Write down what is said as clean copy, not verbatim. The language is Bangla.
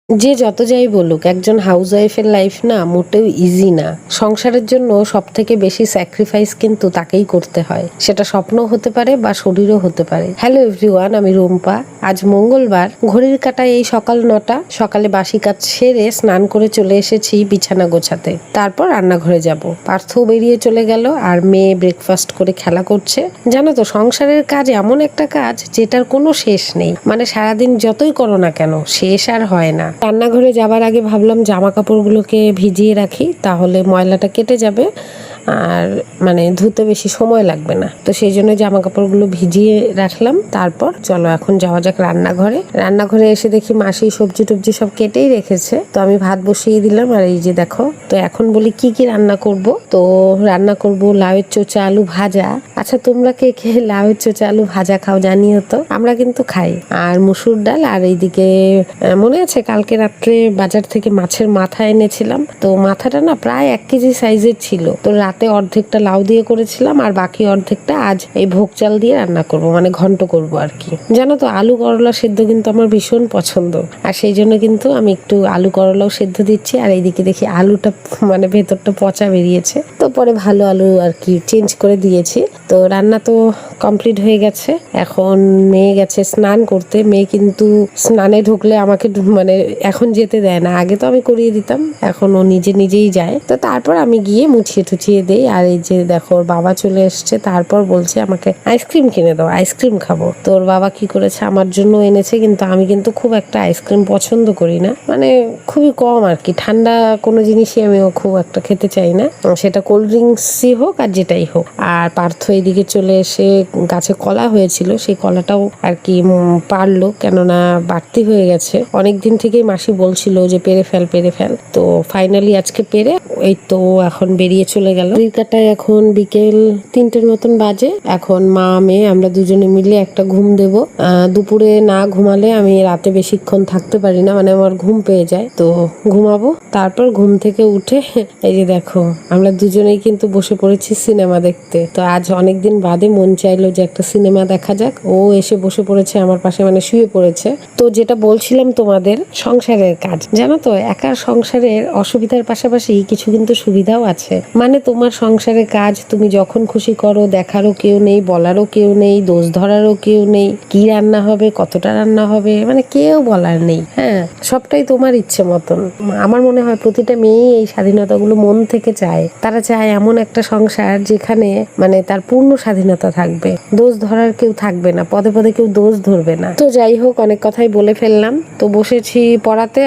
যে যত যাই বলুক, একজন হাউসওয়াইফের লাইফ না মোটেও ইজি না। সংসারের জন্য সব থেকে বেশি স্যাক্রিফাইস কিন্তু তাকেই করতে হয়, সেটা স্বপ্ন হতে পারে বা শরীরও হতে পারে। হ্যালো এভরিওয়ান, আমি রুম্পা। আজ মঙ্গলবার, ঘড়ির কাঁটায় এই সকাল 9টা। সকালে বাসি কাজ সেরে স্নান করে চলে এসেছি বিছানা গোছাতে, তারপর রান্নাঘরে যাব। পার্থও বেরিয়ে চলে গেল, আর মেয়ে ব্রেকফাস্ট করে খেলা করছে। জানো তো, সংসারের কাজ এমন একটা কাজ যেটার কোনো শেষ নেই, মানে সারাদিন যতই করো না কেন শেষ আর হয় না। রান্নাঘরে যাবার আগে ভাবলাম জামা কাপড়গুলোকে ভিজিয়ে রাখি, তাহলে ময়লাটা কেটে যাবে আর মানে ধুতে বেশি সময় লাগবে না। তো সেই জন্য জামা কাপড়গুলো ভিজিয়ে রাখলাম। তারপর চলো এখন যাওয়া যাক রান্নাঘরে। রান্নাঘরে এসে দেখি মাসি সবজি টবজি সব কেটেই রেখেছে, তো আমি ভাত বসিয়ে দিলাম। আর এই যে দেখো, তো এখন বলি কি কি রান্না করব। তো রান্না করব লাউয়ের চোচা আলু ভাজা। আচ্ছা, তোমরা কে কে লাউয়ের চোচা আলু ভাজা খাও জানিও তো, আমরা কিন্তু খাই। আর মুসুর ডাল, আর এইদিকে মনে আছে কালকে রাত্রে বাজার থেকে মাছের মাথা এনেছিলাম, তো মাথাটা না প্রায় 1 কেজি সাইজের ছিল। তো রাতে অর্ধেকটা লাউ দিয়ে করেছিলাম, আর বাকি অর্ধেকটা আজ এই ভোগ চাল দিয়ে রান্না করব, মানে ঘন্ট করব আর কি। জানো তো, আলু করলা সেদ্ধ কিন্তু আমার ভীষণ পছন্দ, আর সেই জন্য কিন্তু আমি একটু আলু করলাও সেদ্ধ দিচ্ছি। আর এইদিকে দেখি আলুটা মানে ভেতরটা পচা বেরিয়েছে, তো পরে ভালো আলু আর কি চেঞ্জ করে দিয়েছি। তো রান্না তো কমপ্লিট হয়ে গেছে। এখন মেয়ে গেছে স্নান করতে। মেয়ে কিন্তু স্নানে ঢুকলে আমাকে মানে এখন যেতে দেয় না, আগে তো আমি করিয়ে দিতাম, এখন ও নিজে নিজেই যায়। তো তারপর আমি গিয়ে মুছিয়ে টুছিয়ে দেই। আর এই যে দেখো, ওর বাবা চলে এসছে, তারপর বলছে আমাকে আইসক্রিম কিনে দাও, আইসক্রিম খাবো। তো ওর বাবা কি করেছে, আমার জন্য এনেছে, কিন্তু আমি কিন্তু খুব একটা আইসক্রিম পছন্দ করি না, মানে খুবই কম আর কি। ঠান্ডা কোনো জিনিসই আমি খুব একটা খেতে চাই না, সেটা কোল্ড ড্রিঙ্কসই হোক আর যেটাই হোক। আর পার্থ এদিকে চলে এসে গাছে কলা হয়েছিল, সেই কলাটাও আর কি পারলো, কেননা বাড়তি হয়ে গেছে। অনেকদিন থেকেই মাসি বলছিল যে পেরে ফেল পেরে ফেল, তো ফাইনালি আজকে পেরে এই তো এখন বেরিয়ে চলে গেল। কাটায় এখন বিকেল 3টের মতন বাজে। এখন মা মেয়ে আমরা দুজনে মিলে একটা ঘুম দেব। দুপুরে না ঘুমালে আমি রাতে বেশিক্ষণ থাকতে পারি না, মানে আমার ঘুম পেয়ে যায়, তো ঘুমাবো। তারপর ঘুম থেকে উঠে এই যে দেখো, আমরা দুজনেই কিন্তু বসে পড়েছি সিনেমা দেখতে। তো আজ অনেকদিন বাদে মন চাইলো যে একটা সিনেমা দেখা যাক। ও এসে বসে পড়েছে আমার পাশে, মানে শুয়ে পড়েছে। তো যেটা বলছিলাম তোমাদের, সংসারের কাজ জানো তো, একা সংসারের অসুবিধার পাশাপাশি কিছু কিন্তু সুবিধাও আছে। মানে তোমার সংসারের কাজ তুমি যখন খুশি করো, দেখারও কেউ নেই, বলারও কেউ নেই, দোষ ধরারও কেউ নেই। কি রান্না হবে, কতটা রান্না হবে, মানে কেউ বলার নেই। হ্যাঁ, সবটাই তোমার ইচ্ছে মতন। আমার মনে হয় প্রতিটা মেয়েই এই স্বাধীনতাগুলো মন থেকে চায়। তারা চায় এমন একটা সংসার যেখানে মানে তার পূর্ণ স্বাধীনতা থাকবে, দোষ ধরার কেউ থাকবে না, পদে পদে কেউ দোষ ধরবে না। তো যাই হোক, অনেক কথাই বলে ফেললাম। তো বসেছি পড়াতে।